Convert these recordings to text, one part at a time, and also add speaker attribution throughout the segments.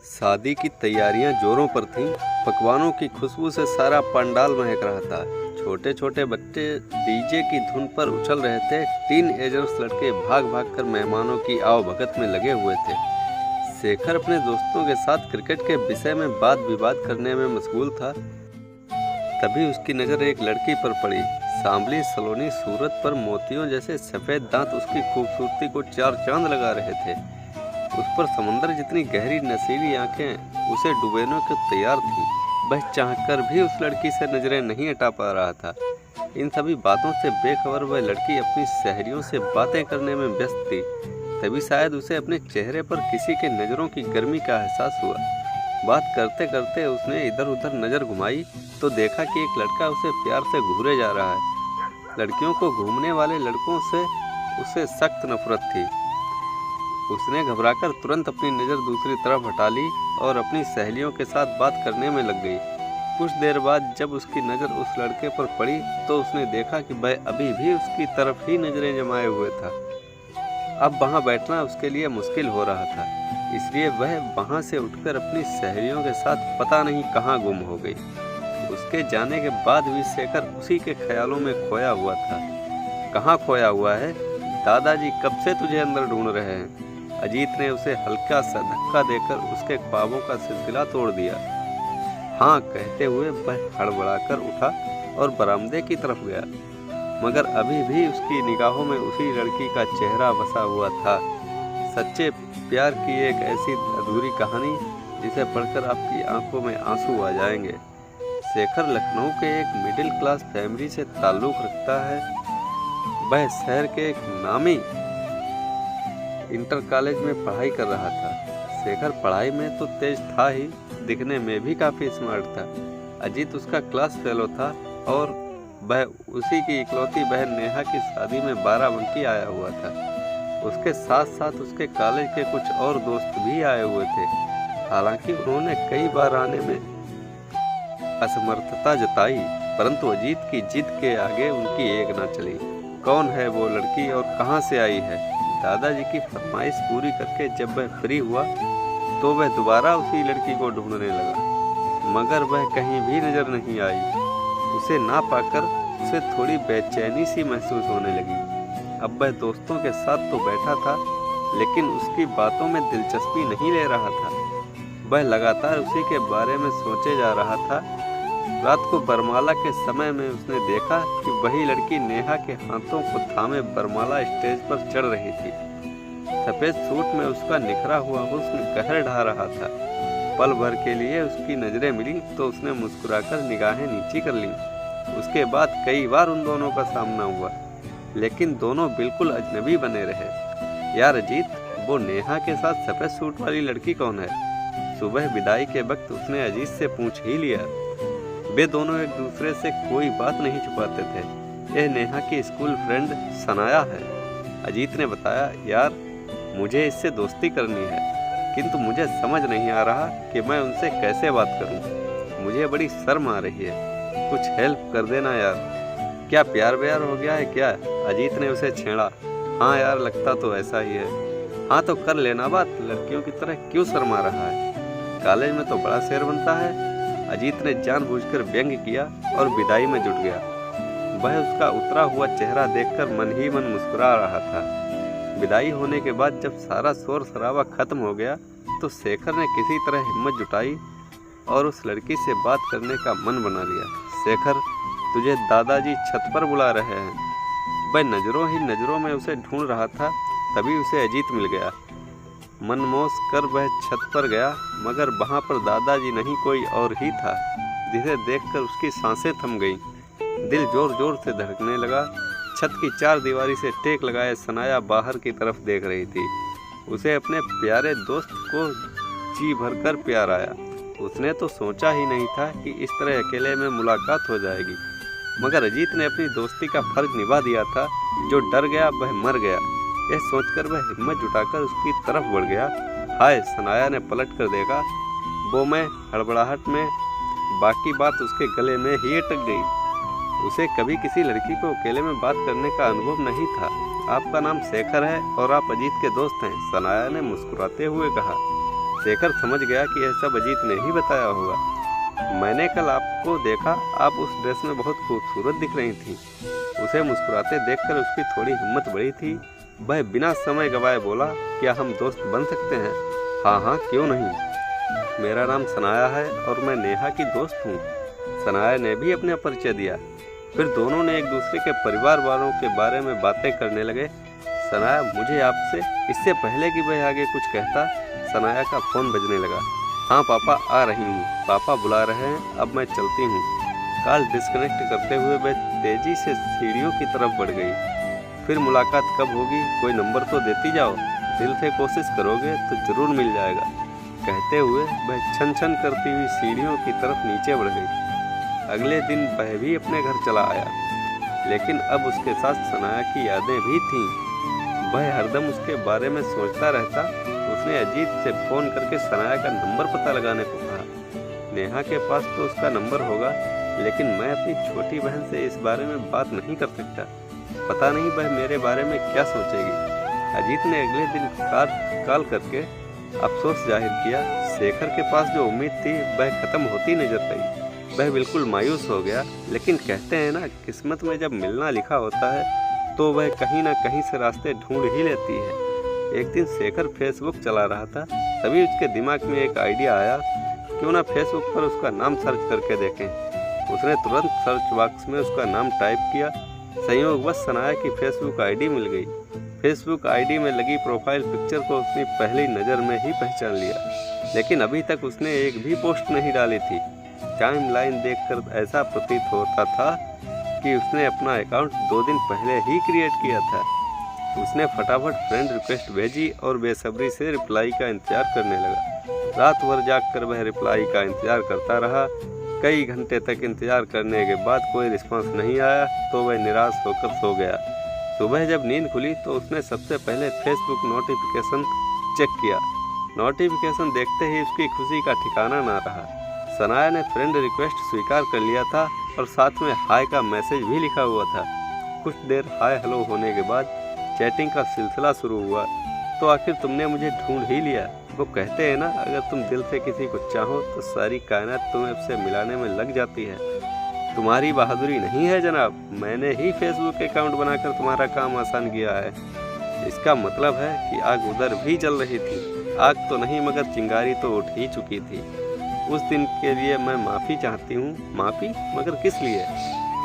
Speaker 1: शादी की तैयारियां जोरों पर थीं। पकवानों की खुशबू से सारा पंडाल महक रहा था। छोटे छोटे बच्चे डीजे की धुन पर उछल रहे थे। टीनएजर्स लड़के भाग भाग कर मेहमानों की आवभगत में लगे हुए थे। शेखर अपने दोस्तों के साथ क्रिकेट के विषय में वाद विवाद करने में मशगूल था। तभी उसकी नज़र एक लड़की पर पड़ी। सांवली सलोनी सूरत पर मोतियों जैसे सफ़ेद दांत उसकी खूबसूरती को चार चांद लगा रहे थे। उस पर समंदर जितनी गहरी नशीली आंखें उसे डुबोने को तैयार थी। वह चाहकर भी उस लड़की से नजरें नहीं हटा पा रहा था। इन सभी बातों से बेखबर वह लड़की अपनी सहेलियों से बातें करने में व्यस्त थी। तभी शायद उसे अपने चेहरे पर किसी के नज़रों की गर्मी का एहसास हुआ। बात करते करते उसने इधर उधर नज़र घुमाई तो देखा कि एक लड़का उसे प्यार से घूरे जा रहा है। लड़कियों को घूमने वाले लड़कों से उसे सख्त नफरत थी। उसने घबराकर तुरंत अपनी नज़र दूसरी तरफ हटा ली और अपनी सहेलियों के साथ बात करने में लग गई। कुछ देर बाद जब उसकी नज़र उस लड़के पर पड़ी तो उसने देखा कि वह अभी भी उसकी तरफ ही नज़रें जमाए हुए था। अब वहाँ बैठना उसके लिए मुश्किल हो रहा था, इसलिए वह वहाँ से उठकर अपनी सहेलियों के साथ पता नहीं कहाँ गुम हो गई। उसके जाने के बाद भी शेखर उसी के ख्यालों में खोया हुआ था। कहाँ खोया हुआ है? दादाजी कब से तुझे अंदर ढूंढ रहे हैं। अजीत ने उसे हल्का सा धक्का देकर उसके ख्वाबों का सिलसिला तोड़ दिया। हाँ कहते हुए वह हड़बड़ाकर उठा और बरामदे की तरफ गया, मगर अभी भी उसकी निगाहों में उसी लड़की का चेहरा बसा हुआ था। सच्चे प्यार की एक ऐसी अधूरी कहानी जिसे पढ़कर आपकी आंखों में आंसू आ जाएंगे। शेखर लखनऊ के एक मिडिल क्लास फैमिली से ताल्लुक़ रखता है। वह शहर के एक नामी इंटर कॉलेज में पढ़ाई कर रहा था। शेखर पढ़ाई में तो तेज था ही, दिखने में भी काफ़ी स्मार्ट था। अजीत उसका क्लास फेलो था और वह उसी की इकलौती बहन नेहा की शादी में बाराबंकी आया हुआ था। उसके साथ साथ उसके कॉलेज के कुछ और दोस्त भी आए हुए थे। हालांकि उन्होंने कई बार आने में असमर्थता जताई, परंतु अजीत की जिद के आगे उनकी एक न चली। कौन है वो लड़की और कहाँ से आई है? दादाजी की फरमाइश पूरी करके जब वह फ्री हुआ तो वह दोबारा उसी लड़की को ढूंढने लगा, मगर वह कहीं भी नजर नहीं आई। उसे ना पाकर उसे थोड़ी बेचैनी सी महसूस होने लगी। अब वह दोस्तों के साथ तो बैठा था, लेकिन उसकी बातों में दिलचस्पी नहीं ले रहा था। वह लगातार उसी के बारे में सोचे जा रहा था। रात को बरमाला के समय में उसने देखा कि वही लड़की नेहा के हाथों को थामे बरमाला स्टेज पर चढ़ रही थी। सफ़ेद सूट में उसका निखरा हुआ हुस्न कहर ढा रहा था। पल भर के लिए उसकी नज़रें मिली तो उसने मुस्कुराकर निगाहें नीची कर लीं। उसके बाद कई बार उन दोनों का सामना हुआ, लेकिन दोनों बिल्कुल अजनबी बने रहे। यार अजीत, वो नेहा के साथ सफ़ेद सूट वाली लड़की कौन है? सुबह विदाई के वक्त उसने अजीत से पूछ ही लिया। वे दोनों एक दूसरे से कोई बात नहीं छुपाते थे। यह नेहा की स्कूल फ्रेंड सनाया है, अजीत ने बताया। यार, मुझे इससे दोस्ती करनी है, किंतु मुझे समझ नहीं आ रहा कि मैं उनसे कैसे बात करूं। मुझे बड़ी शर्म आ रही है। कुछ हेल्प कर देना यार। क्या प्यार व्यार हो गया है क्या? अजीत ने उसे छेड़ा। हाँ यार, लगता तो ऐसा ही है। हाँ तो कर लेना बात, लड़कियों की तरह क्यों शर्मा रहा है? कॉलेज में तो बड़ा शेर बनता है। अजीत ने जानबूझकर व्यंग्य किया और विदाई में जुट गया। वह उसका उतरा हुआ चेहरा देखकर मन ही मन मुस्कुरा रहा था। विदाई होने के बाद जब सारा शोर शराबा खत्म हो गया तो शेखर ने किसी तरह हिम्मत जुटाई और उस लड़की से बात करने का मन बना लिया। शेखर, तुझे दादाजी छत पर बुला रहे हैं। वह नज़रों ही नज़रों में उसे ढूंढ रहा था, तभी उसे अजीत मिल गया। मनमोश कर वह छत पर गया, मगर वहाँ पर दादाजी नहीं कोई और ही था, जिसे देखकर उसकी सांसें थम गईं। दिल जोर जोर से धड़कने लगा। छत की चार दीवारी से टेक लगाए सनाया बाहर की तरफ देख रही थी। उसे अपने प्यारे दोस्त को जी भरकर प्यार आया। उसने तो सोचा ही नहीं था कि इस तरह अकेले में मुलाकात हो जाएगी, मगर अजीत ने अपनी दोस्ती का फर्ज निभा दिया था। जो डर गया वह मर गया, यह सोचकर वह हिम्मत जुटाकर उसकी तरफ बढ़ गया। हाय, सनाया ने पलट कर देखा। वो मैं हड़बड़ाहट में बाकी बात उसके गले में ही अटक गई। उसे कभी किसी लड़की को अकेले में बात करने का अनुभव नहीं था। आपका नाम शेखर है और आप अजीत के दोस्त हैं, सनाया ने मुस्कुराते हुए कहा। शेखर समझ गया कि यह सब अजीत ने ही बताया होगा। मैंने कल आपको देखा, आप उस ड्रेस में बहुत खूबसूरत दिख रही थी। उसे मुस्कुराते देखकर उसकी थोड़ी हिम्मत बढ़ी थी। वह बिना समय गवाए बोला, क्या हम दोस्त बन सकते हैं? हाँ हाँ, क्यों नहीं। मेरा नाम सनाया है और मैं नेहा की दोस्त हूँ। सनाया ने भी अपना परिचय दिया। फिर दोनों ने एक दूसरे के परिवार वालों के बारे में बातें करने लगे। सनाया, मुझे आपसे, इससे पहले कि वह आगे कुछ कहता, सनाया का फ़ोन बजने लगा। हाँ पापा, आ रही हूँ, पापा बुला रहे हैं, अब मैं चलती हूँ। कॉल डिस्कनेक्ट करते हुए वह तेज़ी से सीढ़ियों की तरफ बढ़ गई। फिर मुलाकात कब होगी? कोई नंबर तो देती जाओ, दिल से कोशिश करोगे तो ज़रूर मिल जाएगा। कहते हुए वह छन छन करती हुई सीढ़ियों की तरफ नीचे बढ़ गई। अगले दिन वह भी अपने घर चला आया, लेकिन अब उसके साथ सनाया की यादें भी थीं। वह हरदम उसके बारे में सोचता रहता। उसने अजीत से फ़ोन करके सनाया का नंबर पता लगाने को कहा। नेहा के पास तो उसका नंबर होगा, लेकिन मैं अपनी छोटी बहन से इस बारे में बात नहीं कर सकता। पता नहीं वह मेरे बारे में क्या सोचेगी। अजीत ने अगले दिन कॉल करके अफसोस जाहिर किया। शेखर के पास जो उम्मीद थी वह खत्म होती नजर आई। वह बिल्कुल मायूस हो गया, लेकिन कहते हैं ना, किस्मत में जब मिलना लिखा होता है तो वह कहीं ना कहीं से रास्ते ढूंढ ही लेती है। एक दिन शेखर फेसबुक चला रहा था, तभी उसके दिमाग में एक आइडिया आया, क्यों ना फेसबुक पर उसका नाम सर्च करके देखें। उसने तुरंत सर्च बॉक्स में उसका नाम टाइप किया। संयोगवश सनाया की फेसबुक आईडी मिल गई। फेसबुक आईडी में लगी प्रोफाइल पिक्चर को उसने पहली नज़र में ही पहचान लिया, लेकिन अभी तक उसने एक भी पोस्ट नहीं डाली थी। टाइमलाइन देखकर ऐसा प्रतीत होता था कि उसने अपना अकाउंट 2 दिन पहले ही क्रिएट किया था। उसने फटाफट फ्रेंड रिक्वेस्ट भेजी और बेसब्री से रिप्लाई का इंतजार करने लगा। रात भर जागकर वह रिप्लाई का इंतजार करता रहा। कई घंटे तक इंतजार करने के बाद कोई रिस्पांस नहीं आया तो वह निराश होकर सो गया। सुबह जब नींद खुली तो उसने सबसे पहले फेसबुक नोटिफिकेशन चेक किया। नोटिफिकेशन देखते ही उसकी खुशी का ठिकाना ना रहा। सनाया ने फ्रेंड रिक्वेस्ट स्वीकार कर लिया था और साथ में हाय का मैसेज भी लिखा हुआ था। कुछ देर हाय हेलो होने के बाद चैटिंग का सिलसिला शुरू हुआ। तो आखिर तुमने मुझे ढूंढ ही लिया। वो कहते हैं ना, अगर तुम दिल से किसी को चाहो तो सारी कायनात तुम्हें उससे मिलाने में लग जाती है। तुम्हारी बहादुरी नहीं है जनाब, मैंने ही फेसबुक अकाउंट बनाकर तुम्हारा काम आसान किया है। इसका मतलब है कि आग उधर भी जल रही थी। आग तो नहीं मगर चिंगारी तो उठ ही चुकी थी। उस दिन के लिए मैं माफ़ी चाहती हूँ। माफ़ी? मगर किस लिए?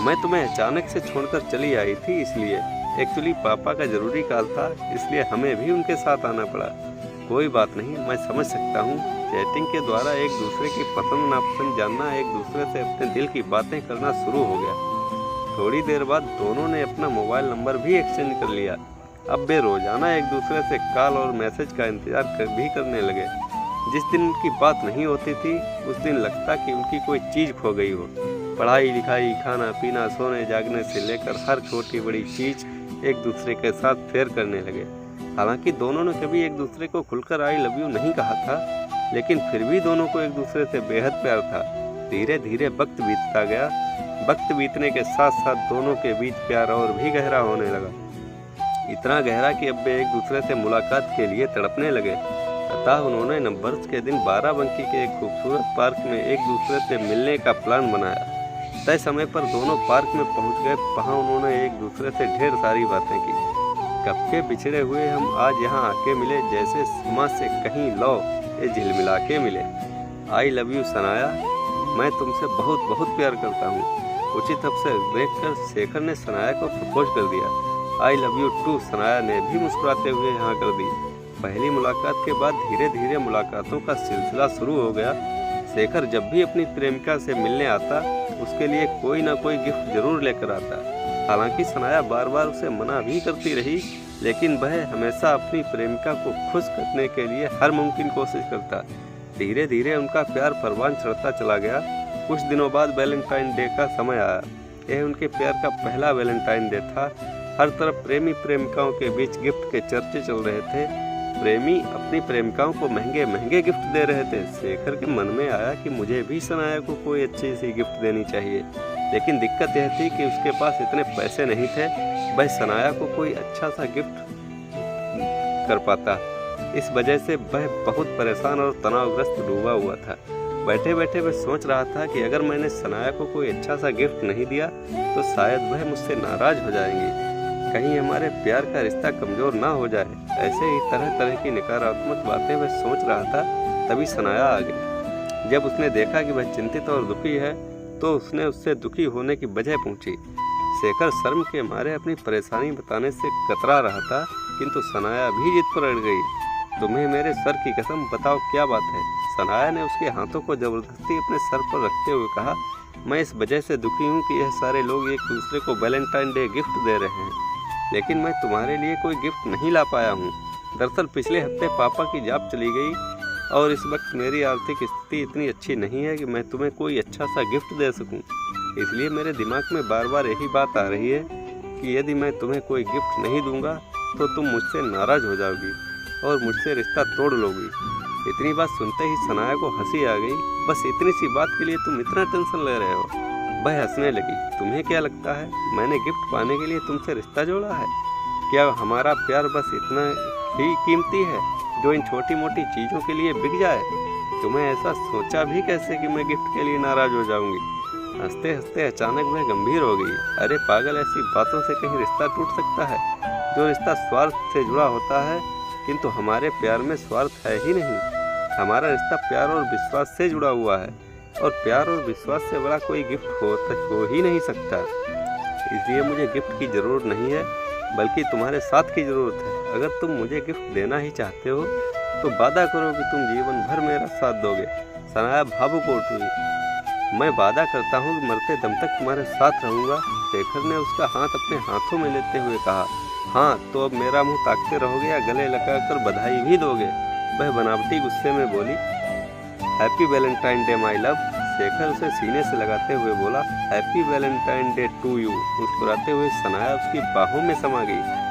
Speaker 1: मैं तुम्हें अचानक से छोड़कर चली आई थी, इसलिए। एक्चुअली पापा का ज़रूरी कॉल था, इसलिए हमें भी उनके साथ आना पड़ा। कोई बात नहीं, मैं समझ सकता हूँ। चैटिंग के द्वारा एक दूसरे की पसंद नापसंद जानना, एक दूसरे से अपने दिल की बातें करना शुरू हो गया। थोड़ी देर बाद दोनों ने अपना मोबाइल नंबर भी एक्सचेंज कर लिया। अब वे रोज़ाना एक दूसरे से कॉल और मैसेज का इंतजार भी करने लगे। जिस दिन उनकी बात नहीं होती थी, उस दिन लगता कि उनकी कोई चीज़ खो गई हो। पढ़ाई लिखाई, खाना पीना, सोने जागने से लेकर हर छोटी बड़ी चीज़ एक दूसरे के साथ शेयर करने लगे। हालांकि दोनों ने कभी एक दूसरे को खुलकर आई लव यू नहीं कहा था, लेकिन फिर भी दोनों को एक दूसरे से बेहद प्यार था। धीरे धीरे वक्त बीतता गया। वक्त बीतने के साथ साथ दोनों के बीच प्यार और भी गहरा होने लगा। इतना गहरा कि अब वे एक दूसरे से मुलाकात के लिए तड़पने लगे। अतः उन्होंने नववर्ष के दिन बाराबंकी के एक खूबसूरत पार्क में एक दूसरे से मिलने का प्लान बनाया। तय समय पर दोनों पार्क में पहुंच गए। वहां उन्होंने एक दूसरे से ढेर सारी बातें की। कब के बिछड़े हुए हम आज यहाँ आके मिले, जैसे सीमा से कहीं लौ ये झिलमिला के मिले। आई लव यू सनाया, मैं तुमसे बहुत बहुत प्यार करता हूँ। उचित अवसर देखकर शेखर ने सनाया को प्रपोज कर दिया। I love you too Sanaya ने भी मुस्कुराते हुए यहाँ कर दी। पहली मुलाकात के बाद धीरे धीरे मुलाकातों का सिलसिला शुरू हो गया। शेखर जब भी अपनी प्रेमिका से मिलने आता, उसके लिए कोई ना कोई गिफ्ट जरूर लेकर आता। हालांकि सनाया बार बार उसे मना भी करती रही, लेकिन वह हमेशा अपनी प्रेमिका को खुश करने के लिए हर मुमकिन कोशिश करता। धीरे धीरे उनका प्यार परवान चढ़ता चला गया। कुछ दिनों बाद वैलेंटाइन डे का समय आया। यह उनके प्यार का पहला वैलेंटाइन डे था। हर तरफ प्रेमी प्रेमिकाओं के बीच गिफ्ट के चर्चे चल रहे थे। प्रेमी अपनी प्रेमिकाओं को महंगे महंगे गिफ्ट दे रहे थे। शेखर के मन में आया कि मुझे भी सनाया को कोई अच्छी सी गिफ्ट देनी चाहिए, लेकिन दिक्कत यह थी कि उसके पास इतने पैसे नहीं थे वह सनाया को कोई अच्छा सा गिफ्ट कर पाता। इस वजह से वह बहुत परेशान और तनावग्रस्त डूबा हुआ था। बैठे बैठे वह सोच रहा था कि अगर मैंने सनाया को कोई अच्छा सा गिफ्ट नहीं दिया तो शायद वह मुझसे नाराज हो जाएंगी, कहीं हमारे प्यार का रिश्ता कमजोर ना हो जाए। ऐसे ही तरह तरह की नकारात्मक बातें वह सोच रहा था, तभी सनाया आ गई। जब उसने देखा कि वह चिंतित और दुखी है तो उसने उससे दुखी होने की वजह पूछी। शेखर शर्म के मारे अपनी परेशानी बताने से कतरा रहा था, किंतु सनाया भी जिद पर अड़ गई। तुम्हें मेरे सर की कसम, बताओ क्या बात है? सनाया ने उसके हाथों को जबरदस्ती अपने सर पर रखते हुए कहा, मैं इस वजह से दुखी हूँ कि यह सारे लोग एक दूसरे को वैलेंटाइन डे गिफ्ट दे रहे हैं, लेकिन मैं तुम्हारे लिए कोई गिफ्ट नहीं ला पाया हूँ। दरअसल पिछले हफ्ते पापा की जॉब चली गई और इस वक्त मेरी आर्थिक स्थिति इतनी अच्छी नहीं है कि मैं तुम्हें कोई अच्छा सा गिफ्ट दे सकूं। इसलिए मेरे दिमाग में बार बार यही बात आ रही है कि यदि मैं तुम्हें कोई गिफ्ट नहीं दूंगा तो तुम मुझसे नाराज हो जाओगी और मुझसे रिश्ता तोड़ लोगी। इतनी बात सुनते ही सनाया को हंसी आ गई। बस इतनी सी बात के लिए तुम इतना टेंशन ले रहे हो? वह हंसने लगी। तुम्हें क्या लगता है मैंने गिफ्ट पाने के लिए तुमसे रिश्ता जोड़ा है? क्या हमारा प्यार बस इतना ही कीमती है जो इन छोटी मोटी चीज़ों के लिए बिक जाए? तुम्हें ऐसा सोचा भी कैसे कि मैं गिफ्ट के लिए नाराज हो जाऊंगी? हंसते हंसते अचानक वह गंभीर हो गई। अरे पागल, ऐसी बातों से कहीं रिश्ता टूट सकता है? जो रिश्ता स्वार्थ से जुड़ा होता है, किंतु हमारे प्यार में स्वार्थ है ही नहीं। हमारा रिश्ता प्यार और विश्वास से जुड़ा हुआ है और प्यार और विश्वास से बड़ा कोई गिफ्ट हो ही नहीं सकता। इसलिए मुझे गिफ्ट की ज़रूरत नहीं है, बल्कि तुम्हारे साथ की ज़रूरत है। अगर तुम मुझे गिफ्ट देना ही चाहते हो तो वादा करो कि तुम जीवन भर मेरा साथ दोगे। सनाया भावुक उठ हुई। मैं वादा करता हूँ कि मरते दम तक तुम्हारे साथ रहूँगा। शेखर ने उसका हाथ अपने हाथों में लेते हुए कहा, हाँ तो अब मेरा मुंह ताकते रहोगे या गले लगाकर बधाई भी दोगे? वह बनावटी गुस्से में बोली, happy Valentine day my love. Shekhar उसे सीने से लगाते हुए बोला, happy Valentine day to you. मुस्कुराते हुए सनाया उसकी बाहों में समा गई।